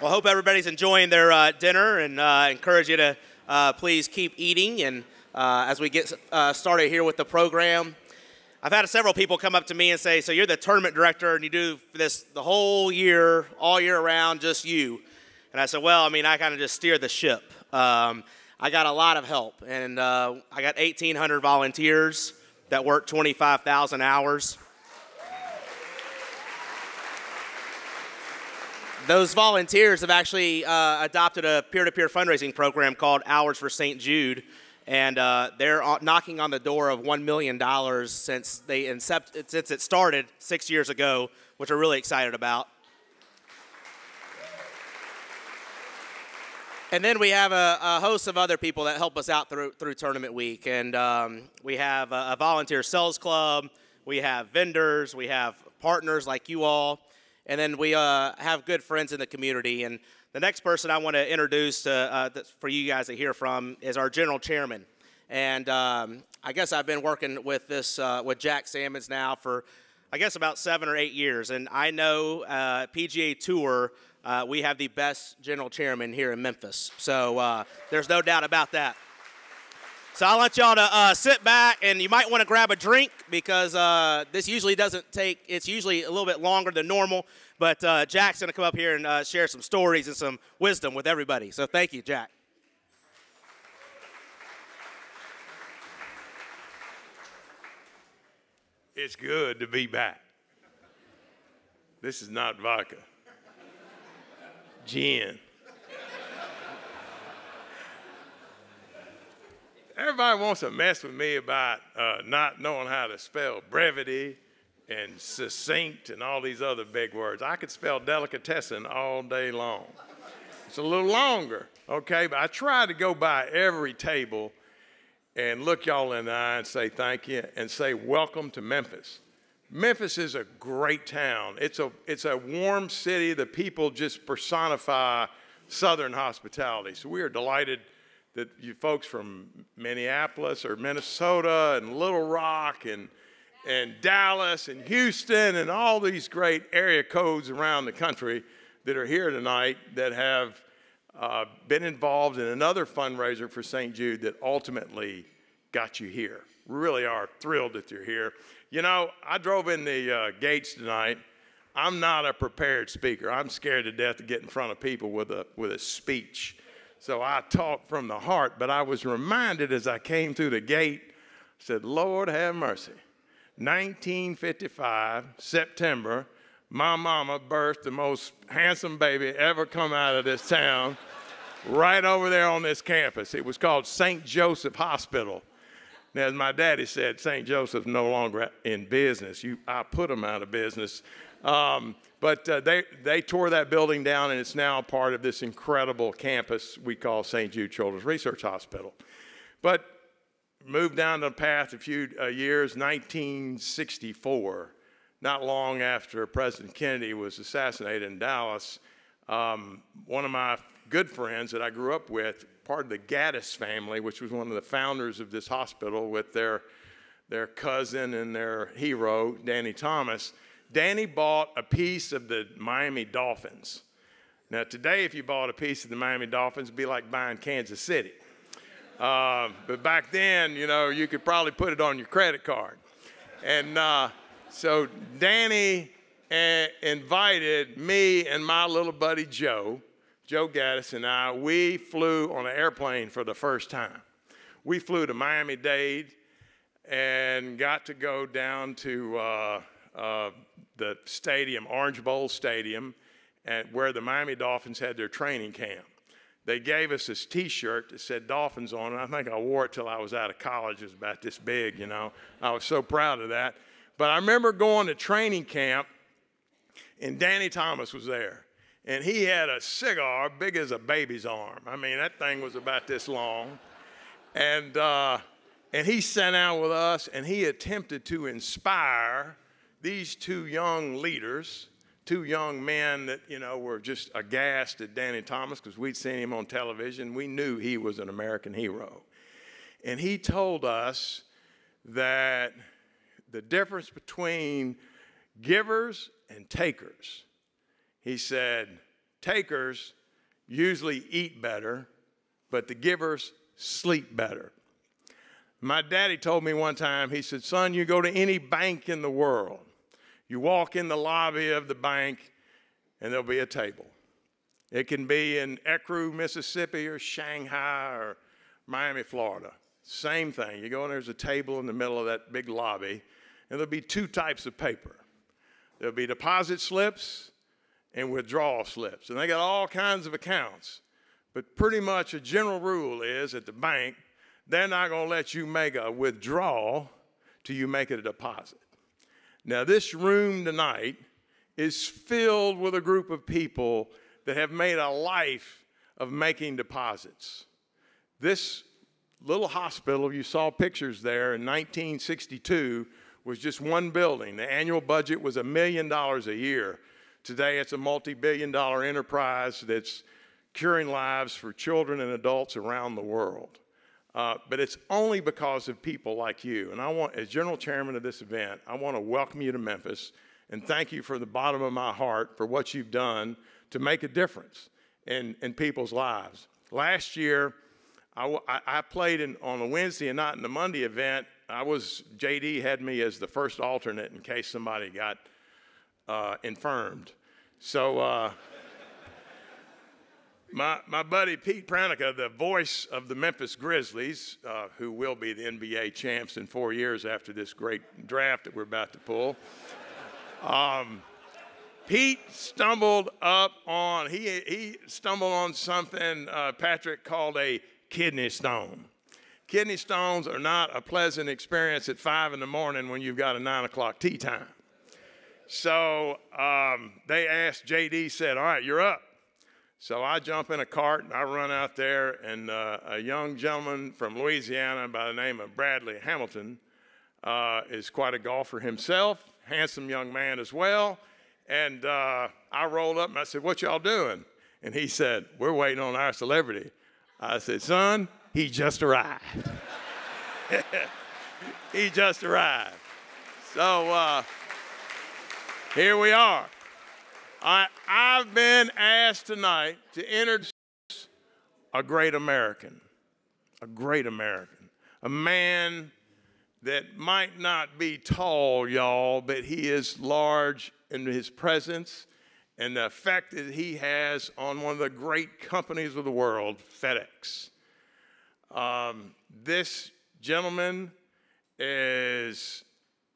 Well, I hope everybody's enjoying their dinner, and encourage you to please keep eating. And as we get started here with the program, I've had several people come up to me and say, so you're the tournament director and you do this the whole year, all year round, just you. And I said, well, I mean, I kind of just steer the ship. I got a lot of help, and I got 1,800 volunteers that work 25,000 hours. Those volunteers have actually adopted a peer-to-peer fundraising program called Hours for St. Jude, and they're knocking on the door of $1 million since it started 6 years ago, which we're really excited about. And then we have a host of other people that help us out through tournament week, and we have a volunteer sales club, we have vendors, we have partners like you all. And then we have good friends in the community. And the next person I want to introduce for you guys to hear from is our general chairman. And I guess I've been working with with Jack Sammons now for, I guess, about 7 or 8 years. And I know PGA Tour, we have the best general chairman here in Memphis. So there's no doubt about that. So I want y'all to sit back, and you might want to grab a drink because this usually doesn't take, it's usually a little bit longer than normal, but Jack's going to come up here and share some stories and some wisdom with everybody. So thank you, Jack. It's good to be back. This is not vodka. Gin. Everybody wants to mess with me about not knowing how to spell brevity and succinct and all these other big words. I could spell delicatessen all day long. It's a little longer, okay? But I try to go by every table and look y'all in the eye and say thank you and say welcome to Memphis. Memphis is a great town. It's a warm city. The people just personify Southern hospitality. So we are delighted that you folks from Minneapolis or Minnesota and Little Rock and Dallas and Houston and all these great area codes around the country that are here tonight that have been involved in another fundraiser for St. Jude that ultimately got you here. We really are thrilled that you're here. You know, I drove in the gates tonight. I'm not a prepared speaker. I'm scared to death to get in front of people with a speech. So I talk from the heart, but I was reminded as I came through the gate, I said, Lord have mercy. 1955, September, my mama birthed the most handsome baby ever come out of this town, right over there on this campus. It was called St. Joseph Hospital. Now, as my daddy said, St. Joseph's no longer in business. I put them out of business. But they tore that building down, and it's now part of this incredible campus we call St. Jude Children's Research Hospital. But moved down the path a few years, 1964, not long after President Kennedy was assassinated in Dallas, one of my good friends that I grew up with, part of the Gaddis family, which was one of the founders of this hospital with their cousin and their hero, Danny Thomas. Danny bought a piece of the Miami Dolphins. Now, today, if you bought a piece of the Miami Dolphins, it'd be like buying Kansas City. But back then, you know, you could probably put it on your credit card. And so Danny invited me and my little buddy Joe Gaddis and I, we flew on an airplane for the first time. We flew to Miami-Dade and got to go down to the stadium, Orange Bowl Stadium, where the Miami Dolphins had their training camp. They gave us this T-shirt that said Dolphins on it. I think I wore it till I was out of college. It was about this big, you know. I was so proud of that. But I remember going to training camp, and Danny Thomas was there. And he had a cigar big as a baby's arm. I mean, that thing was about this long. And he sat down with us, and he attempted to inspire these two young leaders, two young men that, you know, were just aghast at Danny Thomas because we'd seen him on television. We knew he was an American hero. And he told us that the difference between givers and takers, he said, takers usually eat better, but the givers sleep better. My daddy told me one time, he said, son, you go to any bank in the world, you walk in the lobby of the bank, and there'll be a table. It can be in Ecru, Mississippi, or Shanghai, or Miami, Florida. Same thing. You go in, there's a table in the middle of that big lobby, and there'll be two types of paper. There'll be deposit slips and withdrawal slips. And they got all kinds of accounts. But pretty much a general rule is at the bank, they're not going to let you make a withdrawal till you make it a deposit. Now, this room tonight is filled with a group of people that have made a life of making deposits. This little hospital, you saw pictures there in 1962, was just one building. The annual budget was $1 million a year. Today, it's a multi-billion-dollar enterprise that's curing lives for children and adults around the world. But it's only because of people like you. And I want, as general chairman of this event, I want to welcome you to Memphis and thank you from the bottom of my heart for what you've done to make a difference in people's lives. Last year, I played on a Wednesday and not in the Monday event. JD had me as the first alternate in case somebody got infirmed. So my buddy Pete Pranica, the voice of the Memphis Grizzlies, who will be the NBA champs in 4 years after this great draft that we're about to pull, Pete stumbled he stumbled on something Patrick called a kidney stone. Kidney stones are not a pleasant experience at 5 in the morning when you've got a 9 o'clock tea time. So they asked, JD said, all right, you're up. So I jump in a cart and I run out there, and a young gentleman from Louisiana by the name of Bradley Hamilton is quite a golfer himself, handsome young man as well. And I rolled up and I said, what y'all doing? And he said, we're waiting on our celebrity. I said, son, he just arrived. He just arrived. So here we are. I've been asked tonight to introduce a great American, a man that might not be tall, y'all, but he is large in his presence and the effect that he has on one of the great companies of the world, FedEx. This gentleman is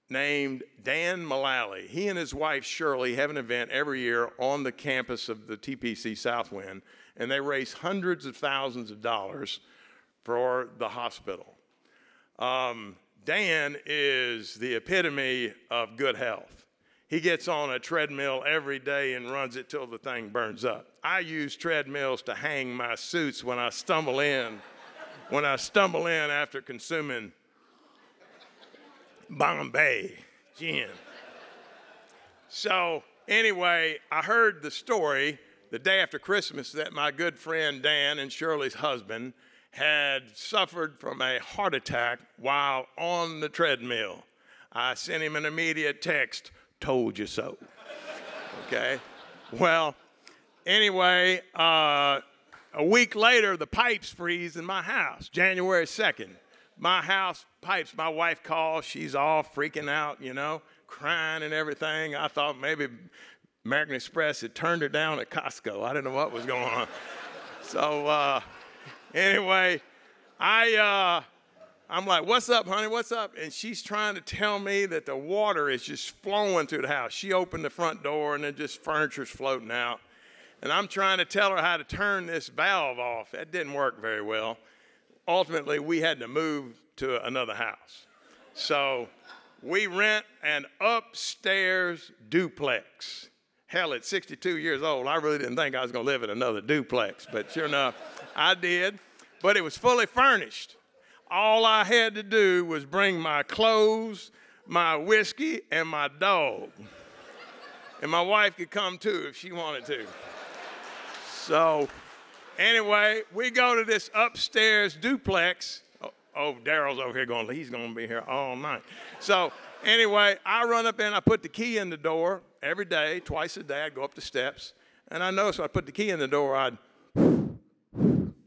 named Dan Mullally. He and his wife Shirley have an event every year on the campus of the TPC Southwind, and they raise hundreds of thousands of dollars for the hospital. Dan is the epitome of good health. He gets on a treadmill every day and runs it till the thing burns up. I use treadmills to hang my suits when I stumble in, after consuming Bombay gin. So anyway, I heard the story the day after Christmas that my good friend Dan and Shirley's husband had suffered from a heart attack while on the treadmill. I sent him an immediate text, told you so. Okay? Well, anyway, a week later, the pipes freeze in my house, January 2nd. My house pipes, my wife calls, she's all freaking out, you know, crying and everything. I thought maybe American Express had turned her down at Costco. I didn't know what was going on. So anyway, I'm like, what's up, honey, what's up? And she's trying to tell me that the water is just flowing through the house. She opened the front door and then just furniture's floating out. And I'm trying to tell her how to turn this valve off. That didn't work very well. Ultimately, we had to move to another house. So we rent an upstairs duplex. Hell, at 62 years old, I really didn't think I was going to live in another duplex. But sure enough, I did. But it was fully furnished. All I had to do was bring my clothes, my whiskey, and my dog. And my wife could come too if she wanted to. So anyway, we go to this upstairs duplex. Oh, Daryl's over here going, he's going to be here all night. So anyway, I run up in, I put the key in the door every day, twice a day. I go up the steps. And I noticed when I put the key in the door, I'd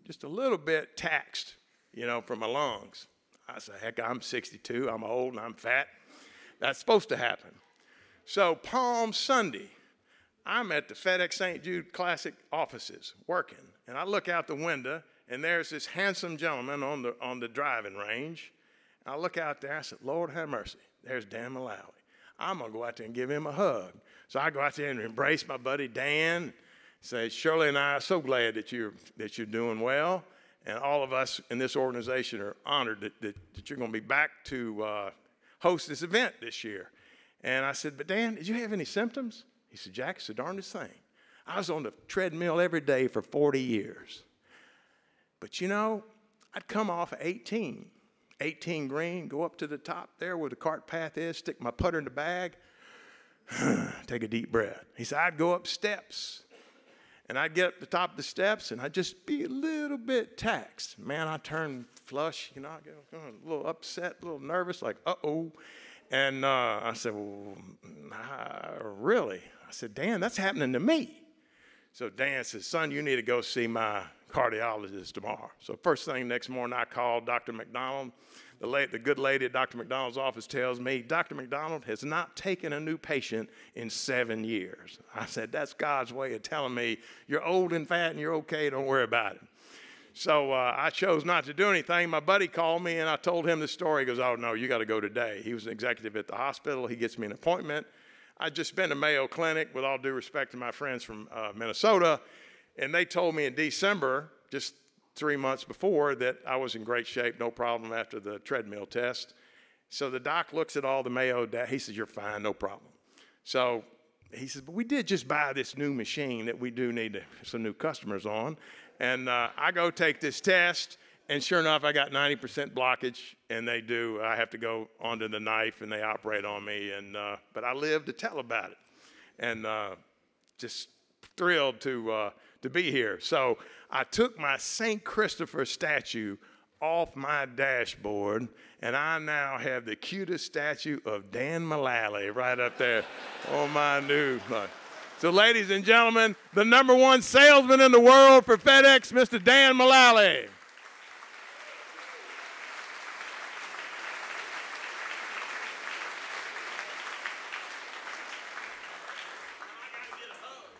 just a little bit taxed, you know, from my lungs. I said, heck, I'm 62, I'm old, and I'm fat. That's supposed to happen. So Palm Sunday, I'm at the FedEx St. Jude Classic offices working, and I look out the window, and there's this handsome gentleman on the driving range. And I look out there, I said, Lord have mercy, there's Dan Mullally. I'm going to go out there and give him a hug. So I go out there and embrace my buddy Dan, say, Shirley and I are so glad that you're doing well, and all of us in this organization are honored that you're going to be back to host this event this year. And I said, but Dan, did you have any symptoms? He said, Jack, it's the darndest thing. I was on the treadmill every day for 40 years. But you know, I'd come off of 18 green, go up to the top there where the cart path is, stick my putter in the bag, take a deep breath. He said, I'd go up steps. And I'd get up the top of the steps, and I'd just be a little bit taxed. Man, I turned flush, you know, I get a little upset, a little nervous, like, uh-oh. And I said, well, really? I said, Dan, that's happening to me. So Dan says, son, you need to go see my cardiologist tomorrow. So first thing next morning, I called Dr. McDonald. The good lady at Dr. McDonald's office tells me, Dr. McDonald has not taken a new patient in 7 years. I said, that's God's way of telling me, you're old and fat and you're okay, don't worry about it. So I chose not to do anything. My buddy called me and I told him the story. He goes, oh no, you got to go today. He was an executive at the hospital. He gets me an appointment. I'd just been to Mayo Clinic, with all due respect to my friends from Minnesota, and they told me in December, just 3 months before, that I was in great shape, no problem after the treadmill test. So the doc looks at all the Mayo data. He says, you're fine, no problem. So he says, but we did just buy this new machine that we do need some new customers on. And I go take this test, and sure enough, I got 90% blockage, and I have to go onto the knife, and they operate on me. But I live to tell about it, and just thrilled to be here. So I took my St. Christopher statue off my dashboard, and I now have the cutest statue of Dan Mullally right up there on my new life. So ladies and gentlemen, the #1 salesman in the world for FedEx, Mr. Dan Mullally.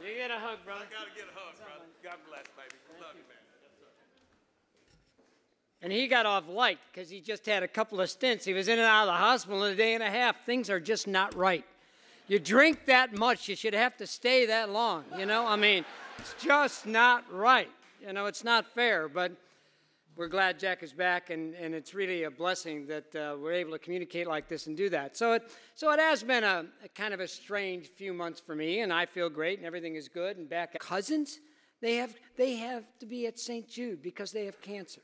You get a hug, brother. I got to get a hug, brother. God bless, baby. Love you, man. And he got off light because he just had a couple of stints. He was in and out of the hospital in a day and a half. Things are just not right. You drink that much, you should have to stay that long, you know? I mean, it's just not right. You know, it's not fair, but we're glad Jack is back, and it's really a blessing that we're able to communicate like this and do that. So it has been a kind of a strange few months for me, and I feel great, and everything is good, and back. Cousins, they have to be at St. Jude because they have cancer.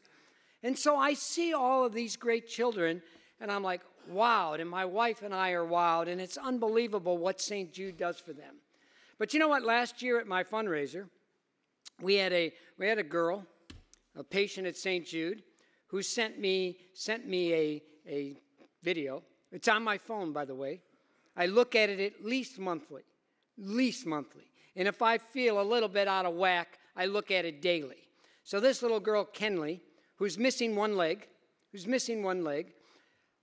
And so I see all of these great children, and I'm like, wowed, and my wife and I are wowed, and it's unbelievable what St. Jude does for them. But you know what? Last year at my fundraiser, we had a girl, a patient at St. Jude, who sent me a video. It's on my phone, by the way. I look at it at least monthly. And if I feel a little bit out of whack, I look at it daily. So this little girl, Kenley, who's missing one leg,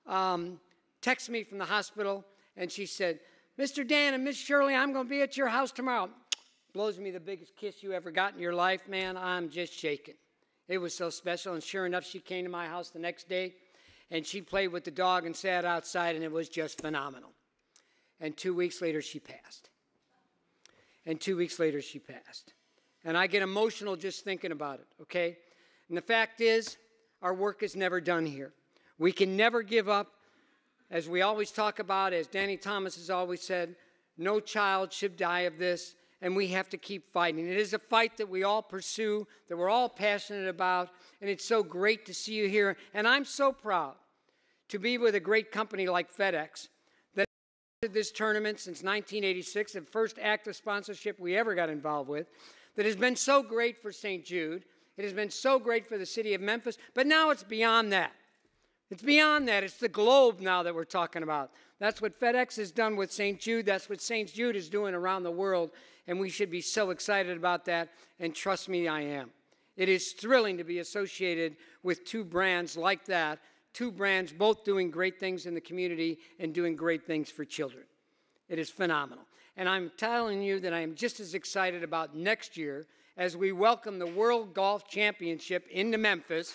texted me from the hospital, and she said, Mr. Dan and Miss Shirley, I'm going to be at your house tomorrow. Blows me the biggest kiss you ever got in your life, man. I'm just shaking. It was so special, and sure enough, she came to my house the next day, and she played with the dog and sat outside, and it was just phenomenal. And 2 weeks later, she passed. And I get emotional just thinking about it, okay? And the fact is, our work is never done here. We can never give up. As we always talk about, as Danny Thomas has always said, no child should die of this, and we have to keep fighting. It is a fight that we all pursue, that we're all passionate about, and it's so great to see you here. And I'm so proud to be with a great company like FedEx that did this tournament since 1986, the first active sponsorship we ever got involved with, that has been so great for St. Jude. It has been so great for the city of Memphis, but now it's beyond that. It's beyond that. It's the globe now that we're talking about. That's what FedEx has done with St. Jude. That's what St. Jude is doing around the world. And we should be so excited about that. And trust me, I am. It is thrilling to be associated with two brands like that. Two brands both doing great things in the community and doing great things for children. It is phenomenal. And I'm telling you that I am just as excited about next year as we welcome the World Golf Championship into Memphis.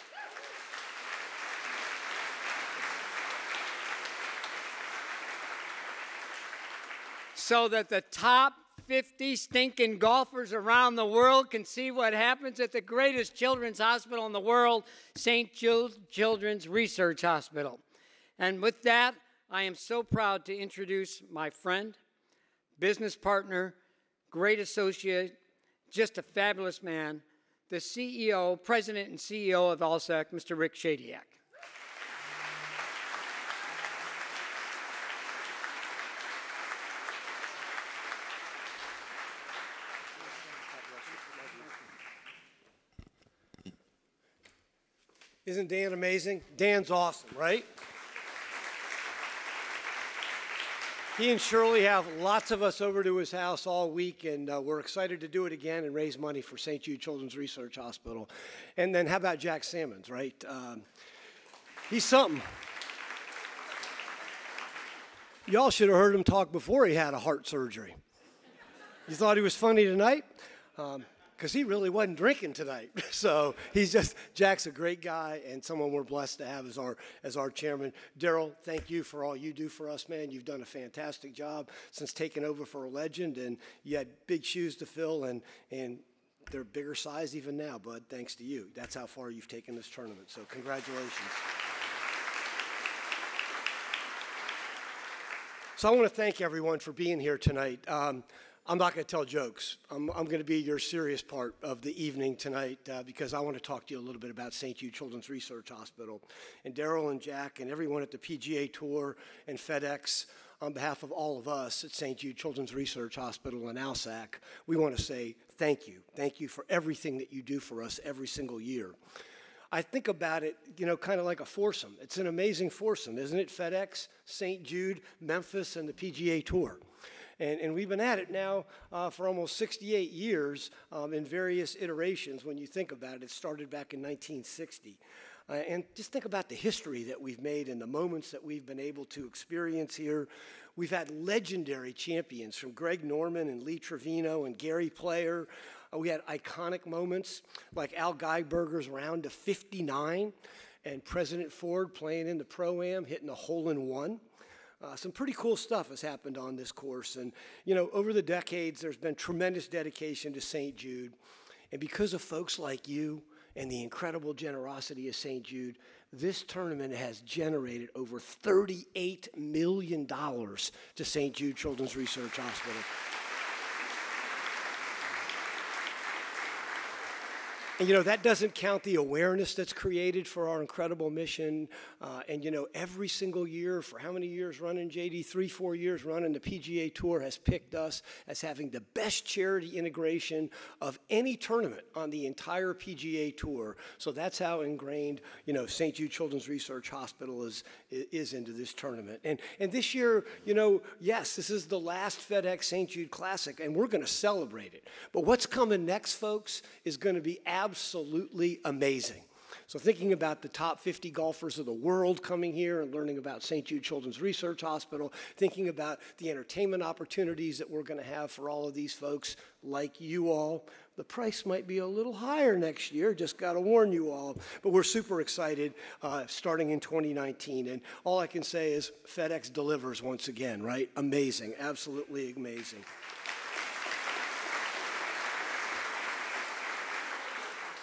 So that the top 50 stinking golfers around the world can see what happens at the greatest children's hospital in the world, St. Jude Children's Research Hospital. And with that, I am so proud to introduce my friend, business partner, great associate, just a fabulous man, the CEO, President and CEO of ALSEC, Mr. Rick Shadyac. Isn't Dan amazing? Dan's awesome, right? He and Shirley have lots of us over to his house all week, and we're excited to do it again and raise money for St. Jude Children's Research Hospital. And then how about Jack Sammons, right? He's something. Y'all should have heard him talk before he had a heart surgery. You thought he was funny tonight? Because he really wasn't drinking tonight. So Jack's a great guy and someone we're blessed to have as our chairman. Daryl, thank you for all you do for us, man. You've done a fantastic job since taking over for a legend, and you had big shoes to fill, and they're bigger size even now, bud, thanks to you. That's how far you've taken this tournament, so congratulations. So I want to thank everyone for being here tonight. I'm not going to tell jokes. I'm going to be your serious part of the evening tonight because I want to talk to you a little bit about St. Jude Children's Research Hospital. And Daryl and Jack and everyone at the PGA Tour and FedEx, on behalf of all of us at St. Jude Children's Research Hospital and ALSAC, we want to say thank you. Thank you for everything that you do for us every single year. I think about it, kind of like a foursome. It's an amazing foursome, isn't it? FedEx, St. Jude, Memphis, and the PGA Tour. And we've been at it now for almost 68 years in various iterations. When you think about it, it started back in 1960. And just think about the history that we've made and the moments that we've been able to experience here. We've had legendary champions from Greg Norman and Lee Trevino and Gary Player. We had iconic moments like Al Geiberger's round to 59 and President Ford playing in the Pro-Am, hitting a hole-in-one. Some pretty cool stuff has happened on this course. And, over the decades, there's been tremendous dedication to St. Jude. And because of folks like you and the incredible generosity of St. Jude, this tournament has generated over $38 million to St. Jude Children's Research Hospital. And, that doesn't count the awareness that's created for our incredible mission. Every single year, for how many years running, JD? 3-4 years running, the PGA Tour has picked us as having the best charity integration of any tournament on the entire PGA Tour. So that's how ingrained, St. Jude Children's Research Hospital is into this tournament. And this year, yes, this is the last FedEx St. Jude Classic, and we're going to celebrate it. But what's coming next, folks, is going to be absolutely amazing. So thinking about the top 50 golfers of the world coming here and learning about St. Jude Children's Research Hospital, thinking about the entertainment opportunities that we're going to have for all of these folks like you all. The price might be a little higher next year, just got to warn you all. But we're super excited starting in 2019. And all I can say is FedEx delivers once again, right? Amazing, absolutely amazing.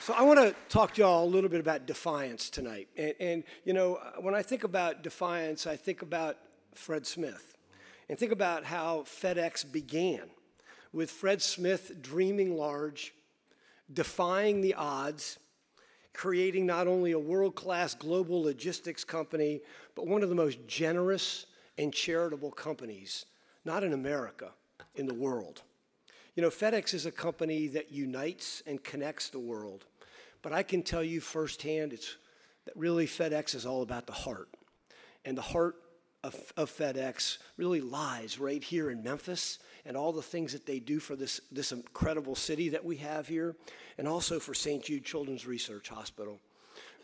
So I want to talk to y'all a little bit about Defiance tonight. And when I think about Defiance, I think about Fred Smith. And think about how FedEx began, with Fred Smith dreaming large, defying the odds, creating not only a world-class global logistics company, but one of the most generous and charitable companies, not in America, in the world. FedEx is a company that unites and connects the world. But I can tell you firsthand, it's that really FedEx is all about the heart. And the heart of FedEx really lies right here in Memphis, and all the things that they do for this incredible city that we have here, and also for St. Jude Children's Research Hospital.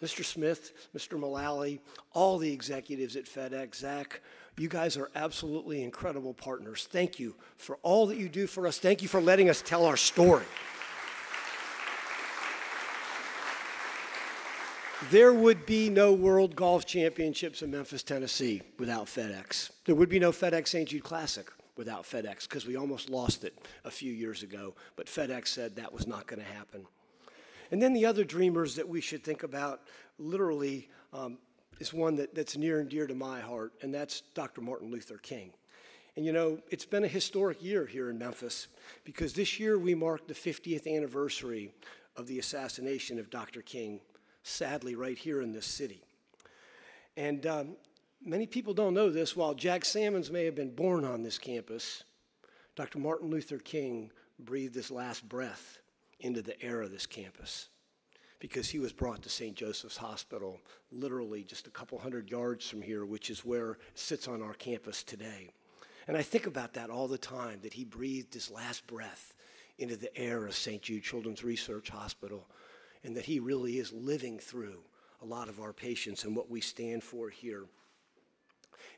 Mr. Smith, Mr. Mullally, all the executives at FedEx, Zach, you guys are absolutely incredible partners. Thank you for all that you do for us. Thank you for letting us tell our story. There would be no World Golf Championships in Memphis, Tennessee without FedEx. There would be no FedEx St. Jude Classic without FedEx, because we almost lost it a few years ago, but FedEx said that was not going to happen. And then the other dreamers that we should think about literally is one that's near and dear to my heart, and that's Dr. Martin Luther King. And you know, it's been a historic year here in Memphis, because this year we marked the 50th anniversary of the assassination of Dr. King, sadly right here in this city. And many people don't know this. While Jack Sammons may have been born on this campus, Dr. Martin Luther King breathed his last breath into the air of this campus, because he was brought to St. Joseph's Hospital, literally just a couple hundred yards from here, which is where it sits on our campus today. And I think about that all the time, that he breathed his last breath into the air of St. Jude Children's Research Hospital, and that he really is living through a lot of our patients and what we stand for here.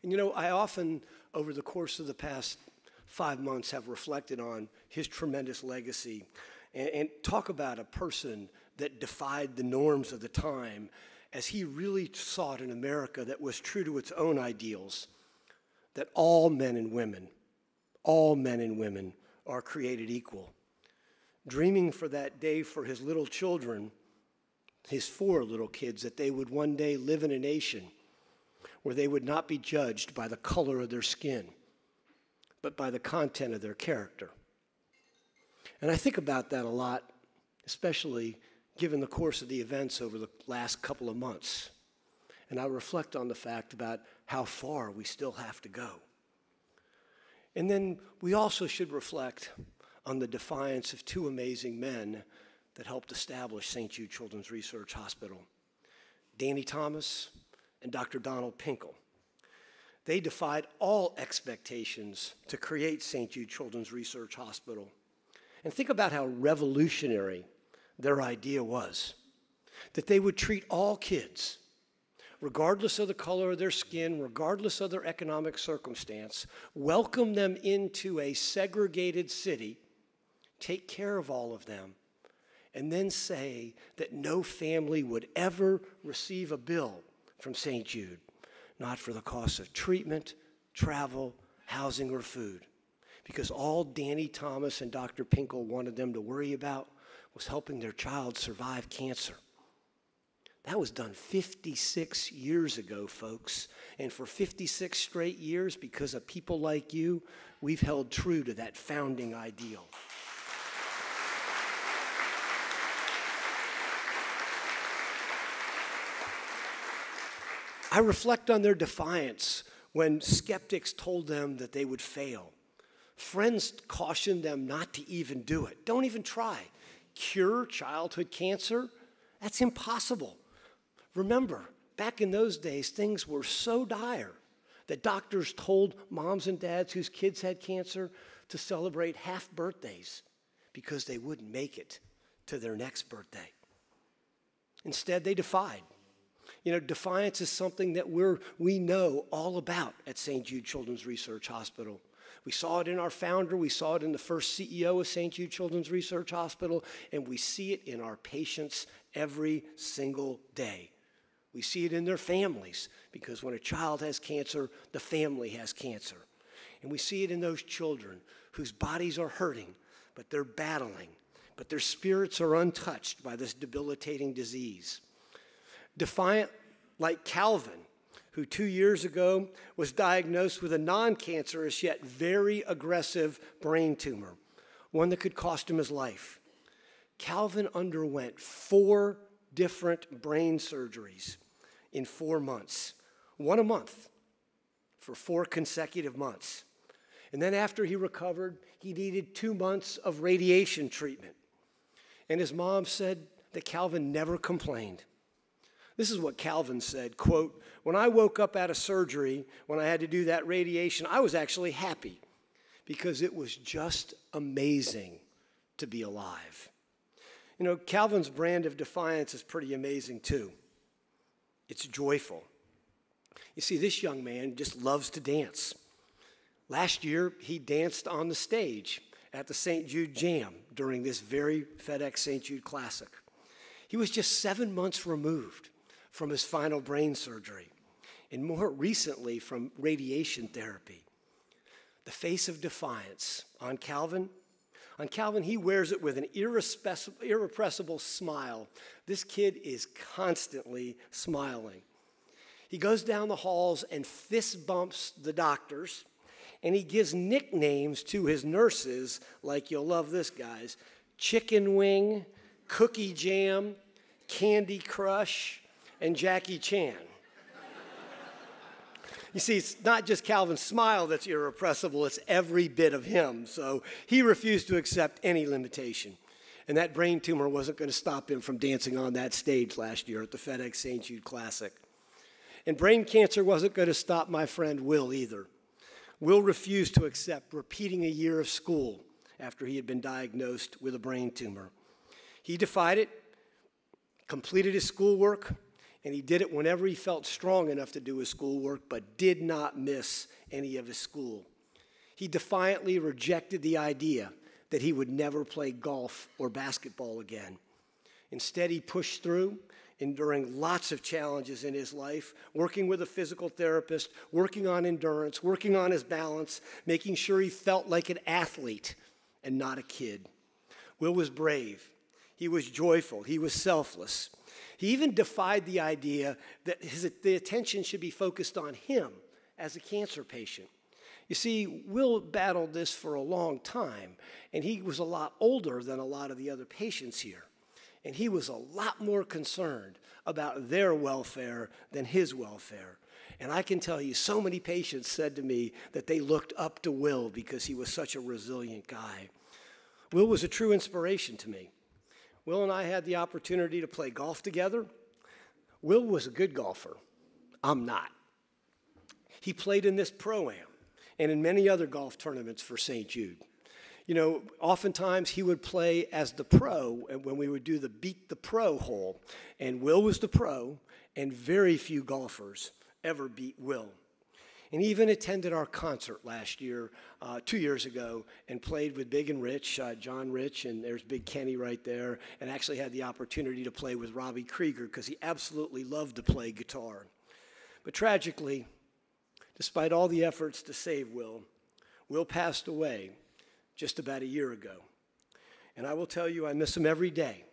And you know, I often, over the course of the past 5 months, have reflected on his tremendous legacy and talk about a person that defied the norms of the time, as he really sought an America that was true to its own ideals, that all men and women are created equal. Dreaming for that day for his little children, his 4 little kids, that they would one day live in a nation where they would not be judged by the color of their skin, but by the content of their character. And I think about that a lot, especially given the course of the events over the last couple of months. And I reflect on the fact about how far we still have to go. And then we also should reflect on the defiance of 2 amazing men that helped establish St. Jude Children's Research Hospital, Danny Thomas and Dr. Donald Pinkel. They defied all expectations to create St. Jude Children's Research Hospital. And think about how revolutionary their idea was, that they would treat all kids, regardless of the color of their skin, regardless of their economic circumstance, welcome them into a segregated city, take care of all of them, and then say that no family would ever receive a bill from St. Jude, not for the cost of treatment, travel, housing, or food. Because all Danny Thomas and Dr. Pinkel wanted them to worry about was helping their child survive cancer. That was done 56 years ago, folks. And for 56 straight years, because of people like you, we've held true to that founding ideal. I reflect on their defiance when skeptics told them that they would fail. Friends cautioned them not to even do it. Don't even try. Cure childhood cancer? That's impossible. Remember, back in those days, things were so dire that doctors told moms and dads whose kids had cancer to celebrate half birthdays because they wouldn't make it to their next birthday. Instead, they defied. You know, defiance is something that we know all about at St. Jude Children's Research Hospital. We saw it in our founder, we saw it in the first CEO of St. Jude Children's Research Hospital, and we see it in our patients every single day. We see it in their families, because when a child has cancer, the family has cancer. And we see it in those children whose bodies are hurting, but they're battling, but their spirits are untouched by this debilitating disease. Defiant like Calvin, who 2 years ago was diagnosed with a non-cancerous yet very aggressive brain tumor, one that could cost him his life. Calvin underwent 4 different brain surgeries in 4 months, 1 a month for 4 consecutive months. And then after he recovered, he needed 2 months of radiation treatment. And his mom said that Calvin never complained. This is what Calvin said, quote, "When I woke up out of surgery, when I had to do that radiation, I was actually happy because it was just amazing to be alive." You know, Calvin's brand of defiance is pretty amazing too. It's joyful. You see, this young man just loves to dance. Last year, he danced on the stage at the St. Jude Jam during this very FedEx St. Jude Classic. He was just 7 months removed from his final brain surgery, and more recently from radiation therapy. The face of defiance on Calvin, he wears it with an irrepressible smile. This kid is constantly smiling. He goes down the halls and fist bumps the doctors, and he gives nicknames to his nurses, like, you'll love this, guys: Chicken Wing, Cookie Jam, Candy Crush, and Jackie Chan. You see, it's not just Calvin's smile that's irrepressible, it's every bit of him. So he refused to accept any limitation. And that brain tumor wasn't going to stop him from dancing on that stage last year at the FedEx St. Jude Classic. And brain cancer wasn't going to stop my friend Will either. Will refused to accept repeating a year of school after he had been diagnosed with a brain tumor. He defied it, completed his schoolwork, and he did it whenever he felt strong enough to do his schoolwork, but did not miss any of his school. He defiantly rejected the idea that he would never play golf or basketball again. Instead, he pushed through, enduring lots of challenges in his life, working with a physical therapist, working on endurance, working on his balance, making sure he felt like an athlete and not a kid. Will was brave. He was joyful. He was selfless. He even defied the idea that the attention should be focused on him as a cancer patient. You see, Will battled this for a long time, and he was a lot older than a lot of the other patients here. And he was a lot more concerned about their welfare than his welfare. And I can tell you, so many patients said to me that they looked up to Will because he was such a resilient guy. Will was a true inspiration to me. Will and I had the opportunity to play golf together. Will was a good golfer. I'm not. He played in this Pro-Am and in many other golf tournaments for St. Jude. You know, oftentimes he would play as the pro when we would do the Beat the Pro hole. And Will was the pro, and very few golfers ever beat Will. And he even attended our concert last year, 2 years ago, and played with Big and Rich, John Rich, and there's Big Kenny right there, and actually had the opportunity to play with Robbie Krieger because he absolutely loved to play guitar. But tragically, despite all the efforts to save Will passed away just about a year ago. And I will tell you, I miss him every day.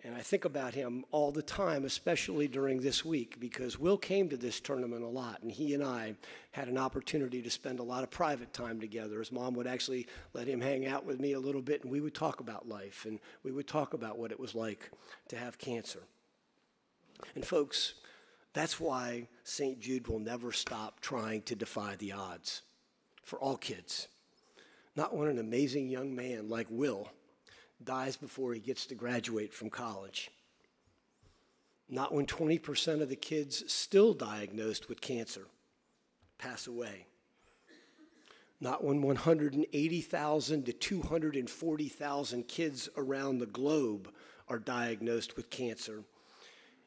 And I think about him all the time, especially during this week, because Will came to this tournament a lot, and he and I had an opportunity to spend a lot of private time together. His mom would actually let him hang out with me a little bit, and we would talk about life, and we would talk about what it was like to have cancer. And folks, that's why St. Jude will never stop trying to defy the odds for all kids. Not when an amazing young man like Will dies before he gets to graduate from college. Not when 20% of the kids still diagnosed with cancer pass away. Not when 180,000 to 240,000 kids around the globe are diagnosed with cancer.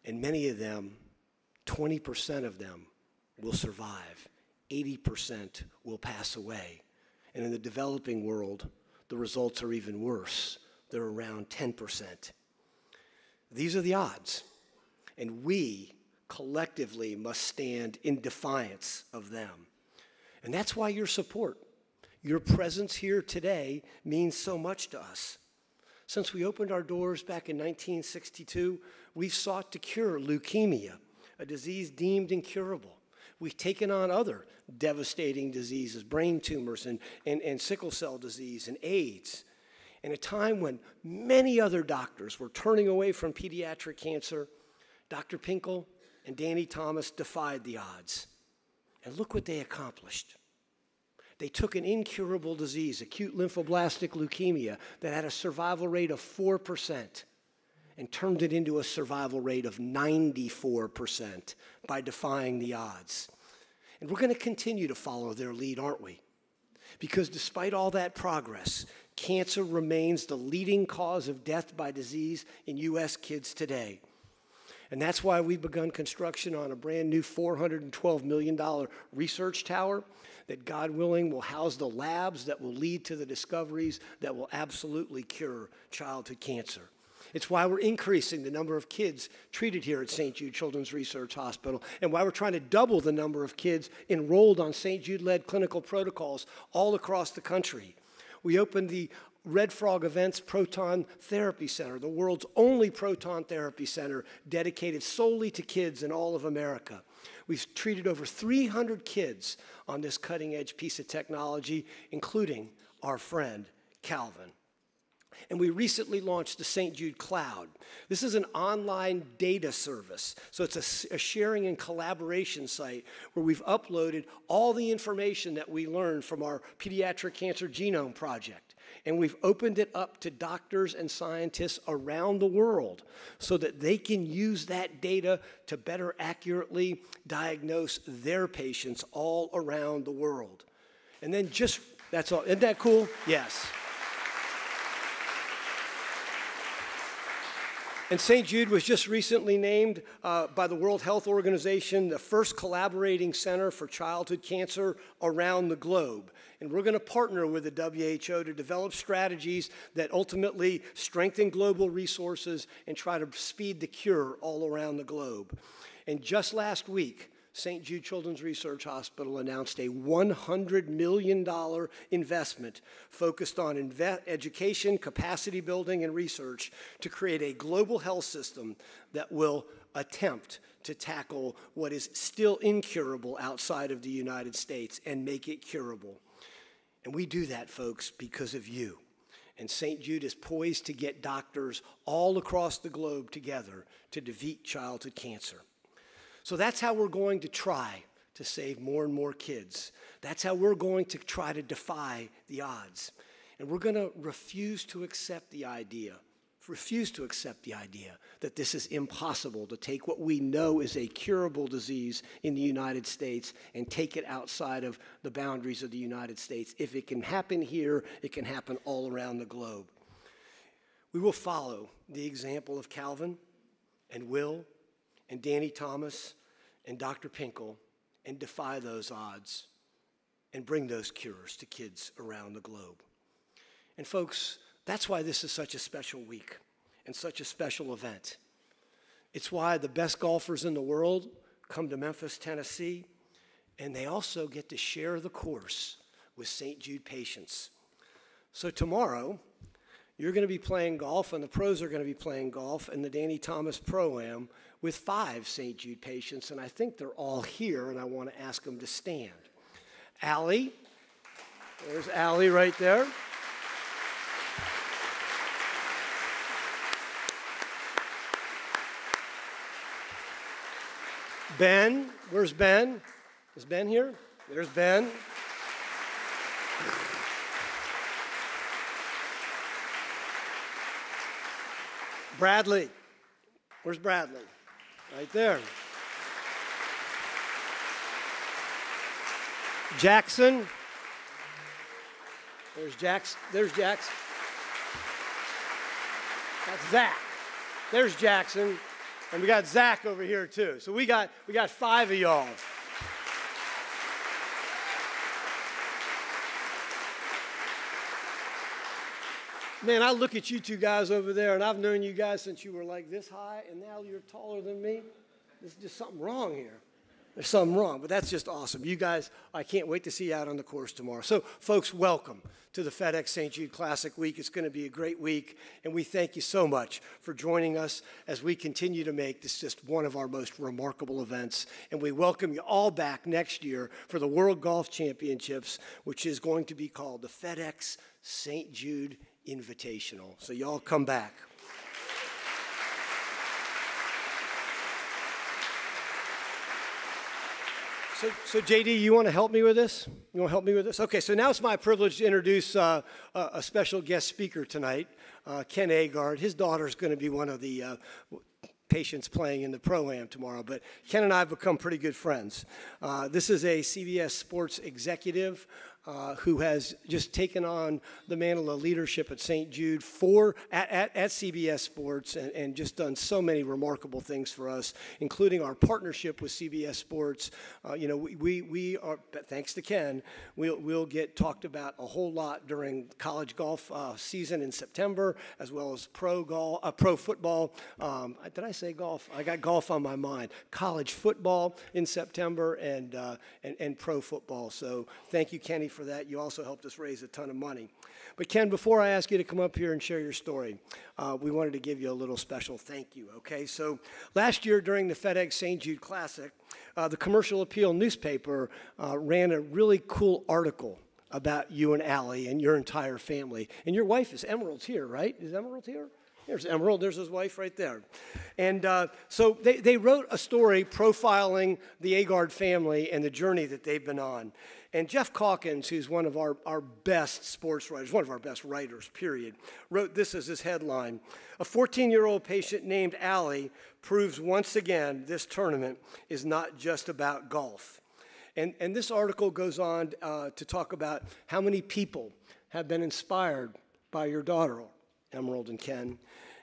And many of them, 20% of them, will survive. 80% will pass away. And in the developing world, the results are even worse. They're around 10%. These are the odds, and we collectively must stand in defiance of them. And that's why your support, your presence here today means so much to us. Since we opened our doors back in 1962, we've sought to cure leukemia, a disease deemed incurable. We've taken on other devastating diseases, brain tumors and sickle cell disease and AIDS. In a time when many other doctors were turning away from pediatric cancer, Dr. Pinkel and Danny Thomas defied the odds. And look what they accomplished. They took an incurable disease, acute lymphoblastic leukemia, that had a survival rate of 4%, and turned it into a survival rate of 94% by defying the odds. And we're going to continue to follow their lead, aren't we? Because despite all that progress, cancer remains the leading cause of death by disease in U.S. kids today. And that's why we've begun construction on a brand new $412 million research tower that, God willing, will house the labs that will lead to the discoveries that will absolutely cure childhood cancer. It's why we're increasing the number of kids treated here at St. Jude Children's Research Hospital, and why we're trying to double the number of kids enrolled on St. Jude-led clinical protocols all across the country. We opened the Red Frog Events Proton Therapy Center, the world's only proton therapy center dedicated solely to kids in all of America. We've treated over 300 kids on this cutting-edge piece of technology, including our friend Calvin. And we recently launched the St. Jude Cloud. This is an online data service. So it's a sharing and collaboration site where we've uploaded all the information that we learned from our Pediatric Cancer Genome Project. And we've opened it up to doctors and scientists around the world so that they can use that data to better accurately diagnose their patients all around the world. And then that's all. Isn't that cool? Yes. And St. Jude was just recently named by the World Health Organization the first collaborating center for childhood cancer around the globe. And we're going to partner with the WHO to develop strategies that ultimately strengthen global resources and try to speed the cure all around the globe. And just last week, St. Jude Children's Research Hospital announced a $100 million investment focused on education, capacity building, and research to create a global health system that will attempt to tackle what is still incurable outside of the United States and make it curable. And we do that, folks, because of you. And St. Jude is poised to get doctors all across the globe together to defeat childhood cancer. So that's how we're going to try to save more and more kids. That's how we're going to try to defy the odds. And we're going to refuse to accept the idea that this is impossible, to take what we know is a curable disease in the United States and take it outside of the boundaries of the United States. If it can happen here, it can happen all around the globe. We will follow the example of Calvin and Will and Danny Thomas and Dr. Pinkel and defy those odds and bring those cures to kids around the globe. And folks, that's why this is such a special week and such a special event. It's why the best golfers in the world come to Memphis, Tennessee, and they also get to share the course with St. Jude patients. So tomorrow, you're going to be playing golf, and the pros are going to be playing golf in the Danny Thomas Pro-Am with 5 St. Jude patients, and I think they're all here, and I want to ask them to stand. Allie, there's Allie right there. Ben, where's Ben? Is Ben here? There's Ben. Bradley. Where's Bradley? Right there. Jackson. There's Jackson. There's Jackson. That's Zach. There's Jackson. And we got Zach over here too. So we got 5 of y'all. Man, I look at you 2 guys over there, and I've known you guys since you were like this high, and now you're taller than me. There's just something wrong here. There's something wrong, but that's just awesome. You guys, I can't wait to see you out on the course tomorrow. So, folks, welcome to the FedEx St. Jude Classic Week. It's going to be a great week, and we thank you so much for joining us as we continue to make this just one of our most remarkable events. And we welcome you all back next year for the World Golf Championships, which is going to be called the FedEx St. Jude Invitational. So y'all come back. So JD, you want to help me with this? You want to help me with this? Okay, so now it's my privilege to introduce a special guest speaker tonight, Ken Agard. His daughter's going to be one of the patients playing in the Pro-Am tomorrow, but Ken and I have become pretty good friends. This is a CBS Sports executive who has just taken on the mantle of leadership at St. Jude at CBS Sports and just done so many remarkable things for us, including our partnership with CBS Sports. We are, thanks to Ken, we'll get talked about a whole lot during college golf season in September, as well as pro football. Did I say golf? I got golf on my mind. College football in September and pro football. So thank you, Kenny, for that. You also helped us raise a ton of money. But Ken, before I ask you to come up here and share your story, we wanted to give you a little special thank you, okay? So last year during the FedEx St. Jude Classic, the Commercial Appeal newspaper ran a really cool article about you and Allie and your entire family. And your wife is Emerald's here, right? Is Emerald here? There's Emerald. There's his wife right there. And so they wrote a story profiling the Agard family and the journey that they've been on. And Jeff Calkins, who's one of our best sports writers, one of our best writers, period, wrote this as his headline: "A 14-year-old patient named Allie proves once again this tournament is not just about golf." And this article goes on to talk about how many people have been inspired by your daughter, Emerald and Ken.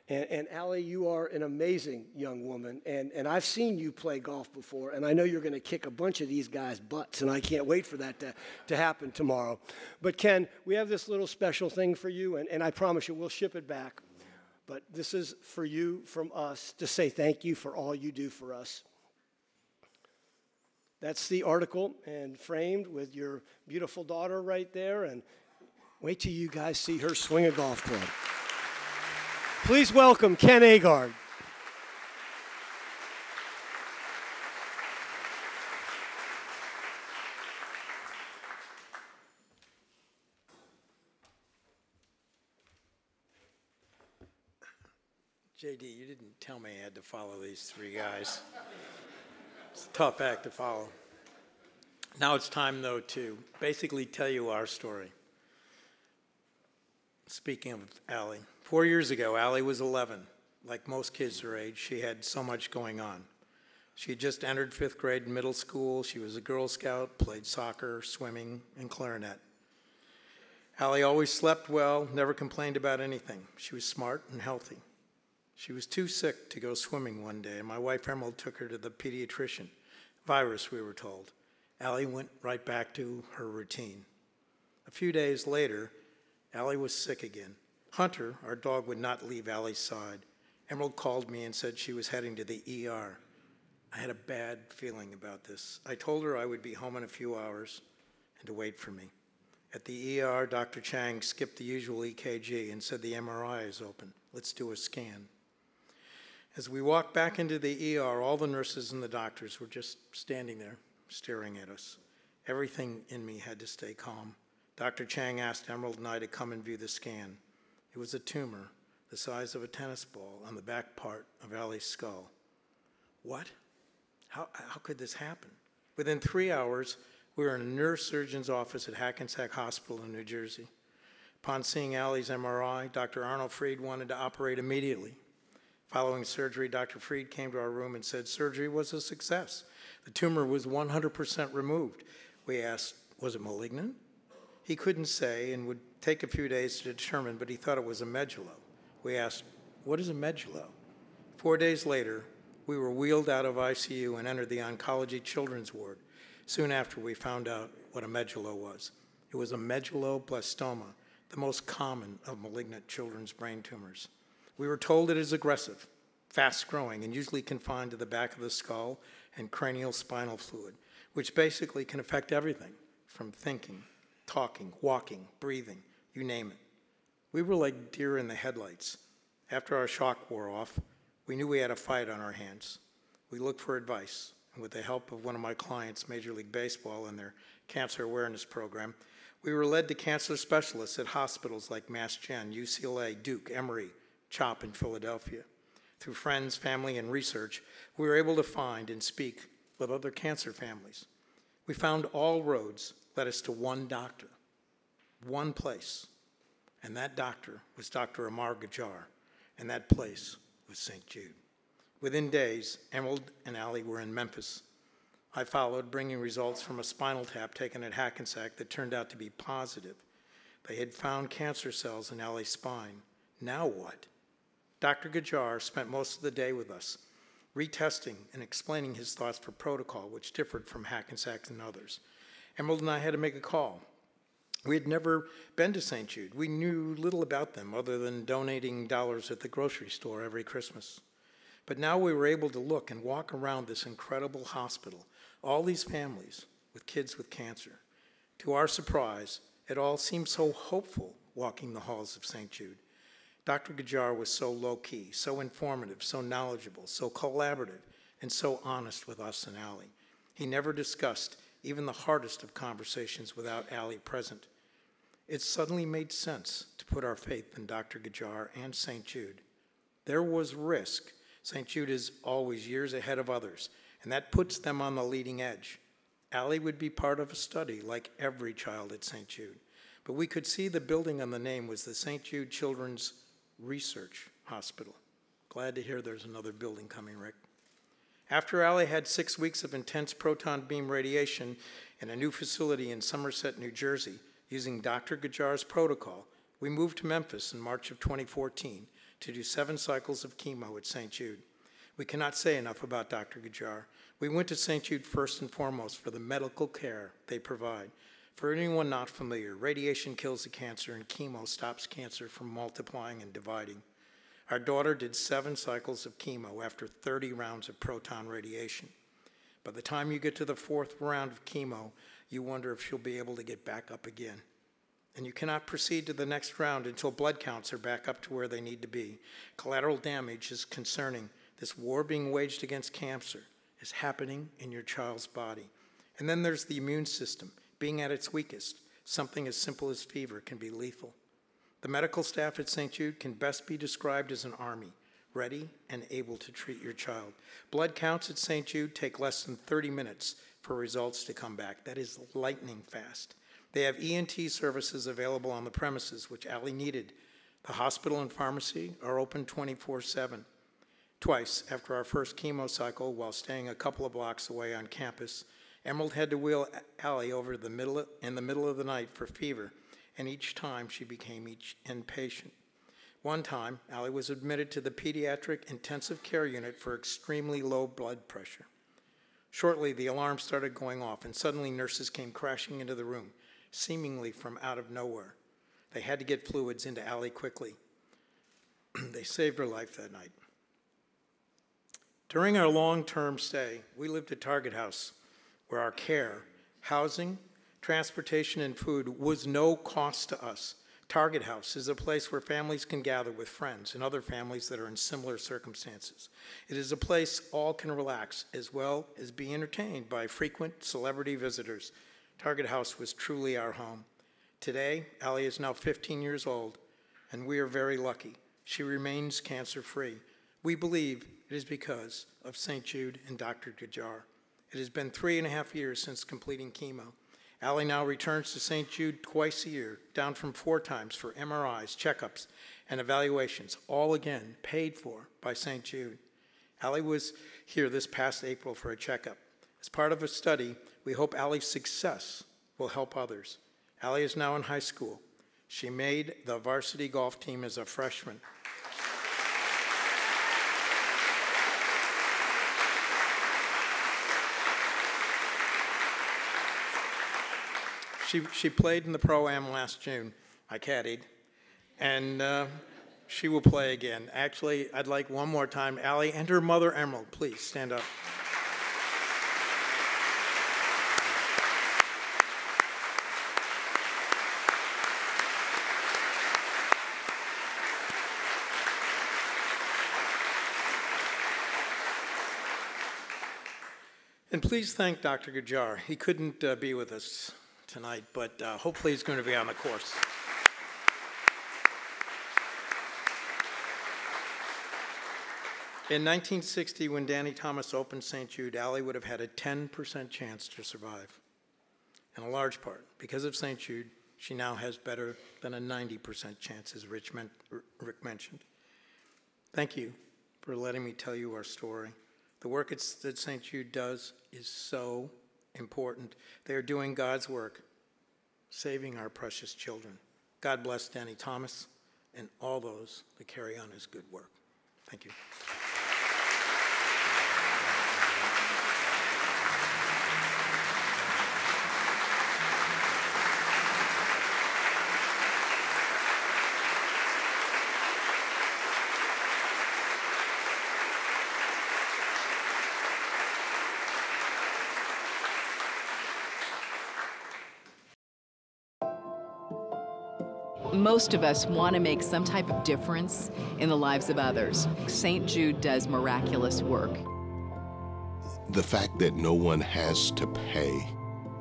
And Allie, you are an amazing young woman, and I've seen you play golf before, and I know you're going to kick a bunch of these guys' butts, and I can't wait for that to happen tomorrow. But Ken, we have this little special thing for you, and I promise you we'll ship it back. But this is for you from us to say thank you for all you do for us. That's the article, and framed with your beautiful daughter right there, and wait till you guys see her swing a golf club. Please welcome Ken Agard. JD, you didn't tell me I had to follow these three guys. It's a tough act to follow. Now it's time, though, to basically tell you our story. Speaking of Allie, 4 years ago, Allie was 11. Like most kids her age, she had so much going on. She had just entered 5th grade in middle school. She was a Girl Scout, played soccer, swimming, and clarinet. Allie always slept well, never complained about anything. She was smart and healthy. She was too sick to go swimming one day, and my wife Emerald took her to the pediatrician. Virus, we were told. Allie went right back to her routine. A few days later, Allie was sick again. Hunter, our dog, would not leave Allie's side. Emerald called me and said she was heading to the ER. I had a bad feeling about this. I told her I would be home in a few hours and to wait for me. At the ER, Dr. Chang skipped the usual EKG and said the MRI is open. Let's do a scan. As we walked back into the ER, all the nurses and the doctors were just standing there, staring at us. Everything in me had to stay calm. Dr. Chang asked Emerald and I to come and view the scan. It was a tumor the size of a tennis ball on the back part of Allie's skull. What? How could this happen? Within 3 hours, we were in a neurosurgeon's office at Hackensack Hospital in New Jersey. Upon seeing Allie's MRI, Dr. Arnold Fried wanted to operate immediately. Following surgery, Dr. Fried came to our room and said surgery was a success. The tumor was 100% removed. We asked, was it malignant? He couldn't say and would take a few days to determine, but he thought it was a medulla. We asked, what is a medulla? 4 days later, we were wheeled out of ICU and entered the oncology children's ward. Soon after, we found out what a medulla was. It was a medulloblastoma, the most common of malignant children's brain tumors. We were told it is aggressive, fast-growing, and usually confined to the back of the skull and cranial spinal fluid, which basically can affect everything from thinking, talking, walking, breathing, you name it. We were like deer in the headlights. After our shock wore off, we knew we had a fight on our hands. We looked for advice, and with the help of one of my clients, Major League Baseball, and their cancer awareness program, we were led to cancer specialists at hospitals like Mass Gen, UCLA, Duke, Emory, CHOP in Philadelphia. Through friends, family, and research, we were able to find and speak with other cancer families. We found all roads led us to one doctor, one place, and that doctor was Dr. Amar Gajar, and that place was St. Jude. Within days, Emerald and Allie were in Memphis. I followed, bringing results from a spinal tap taken at Hackensack that turned out to be positive. They had found cancer cells in Allie's spine. Now what? Dr. Gajar spent most of the day with us, retesting and explaining his thoughts for protocol, which differed from Hackensack and others. Emerald and I had to make a call. We had never been to St. Jude. We knew little about them other than donating dollars at the grocery store every Christmas. But now we were able to look and walk around this incredible hospital, all these families with kids with cancer. To our surprise, it all seemed so hopeful walking the halls of St. Jude. Dr. Gajar was so low-key, so informative, so knowledgeable, so collaborative, and so honest with us and Allie. He never discussed even the hardest of conversations without Allie present. It suddenly made sense to put our faith in Dr. Gajar and St. Jude. There was risk. St. Jude is always years ahead of others, and that puts them on the leading edge. Allie would be part of a study like every child at St. Jude, but we could see the building on the name was the St. Jude Children's Research Hospital. Glad to hear there's another building coming, Rick. After Allie had 6 weeks of intense proton beam radiation in a new facility in Somerset, New Jersey, using Dr. Gajar's protocol, we moved to Memphis in March of 2014 to do 7 cycles of chemo at St. Jude. We cannot say enough about Dr. Gajar. We went to St. Jude first and foremost for the medical care they provide. For anyone not familiar, radiation kills the cancer and chemo stops cancer from multiplying and dividing. Our daughter did 7 cycles of chemo after 30 rounds of proton radiation. By the time you get to the 4th round of chemo, you wonder if she'll be able to get back up again. And you cannot proceed to the next round until blood counts are back up to where they need to be. Collateral damage is concerning. This war being waged against cancer is happening in your child's body. And then there's the immune system. Being at its weakest, something as simple as fever can be lethal. The medical staff at St. Jude can best be described as an army, ready and able to treat your child. Blood counts at St. Jude take less than 30 minutes for results to come back. That is lightning fast. They have ENT services available on the premises, which Allie needed. The hospital and pharmacy are open 24/7. Twice after our first chemo cycle, while staying a couple of blocks away on campus, Emerald had to wheel Allie over in the middle of the night for fever, and each time she became inpatient. One time, Allie was admitted to the pediatric intensive care unit for extremely low blood pressure. Shortly, the alarm started going off, and suddenly nurses came crashing into the room, seemingly from out of nowhere. They had to get fluids into Allie quickly. They saved her life that night. During our long-term stay, we lived at Target House, where our care, housing, transportation, and food was no cost to us. Target House is a place where families can gather with friends and other families that are in similar circumstances. It is a place all can relax as well as be entertained by frequent celebrity visitors. Target House was truly our home. Today, Allie is now 15 years old, and we are very lucky. She remains cancer-free. We believe it is because of St. Jude and Dr. Gajar. It has been 3.5 years since completing chemo. Allie now returns to St. Jude twice a year, down from 4 times for MRIs, checkups, and evaluations, all again paid for by St. Jude. Allie was here this past April for a checkup. As part of a study, we hope Allie's success will help others. Allie is now in high school. She made the varsity golf team as a freshman. She played in the Pro-Am last June. I caddied, and she will play again. Actually, I'd like one more time, Allie and her mother, Emerald, please stand up. And please thank Dr. Gajar. He couldn't be with us tonight, but hopefully he's going to be on the course. In 1960, when Danny Thomas opened St. Jude, Allie would have had a 10% chance to survive. In a large part, because of St. Jude, she now has better than a 90% chance, as Rick mentioned. Thank you for letting me tell you our story. The work that St. Jude does is so important. They are doing God's work, saving our precious children. God bless Danny Thomas and all those that carry on his good work. Thank you. Most of us want to make some type of difference in the lives of others. St. Jude does miraculous work. The fact that no one has to pay,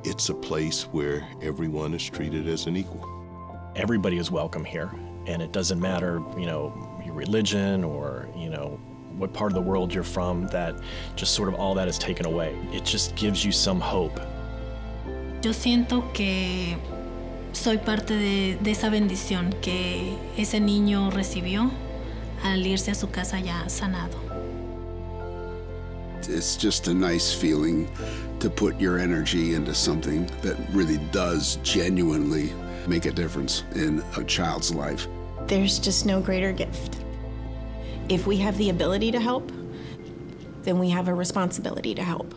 it's a place where everyone is treated as an equal. Everybody is welcome here, and it doesn't matter, your religion or, what part of the world you're from, that just sort of all that is taken away. It just gives you some hope. Yo siento que soy parte de esa bendición que ese niño recibió al irse a su casa ya sanado. It's just a nice feeling to put your energy into something that really does genuinely make a difference in a child's life. There's just no greater gift. If we have the ability to help, then we have a responsibility to help.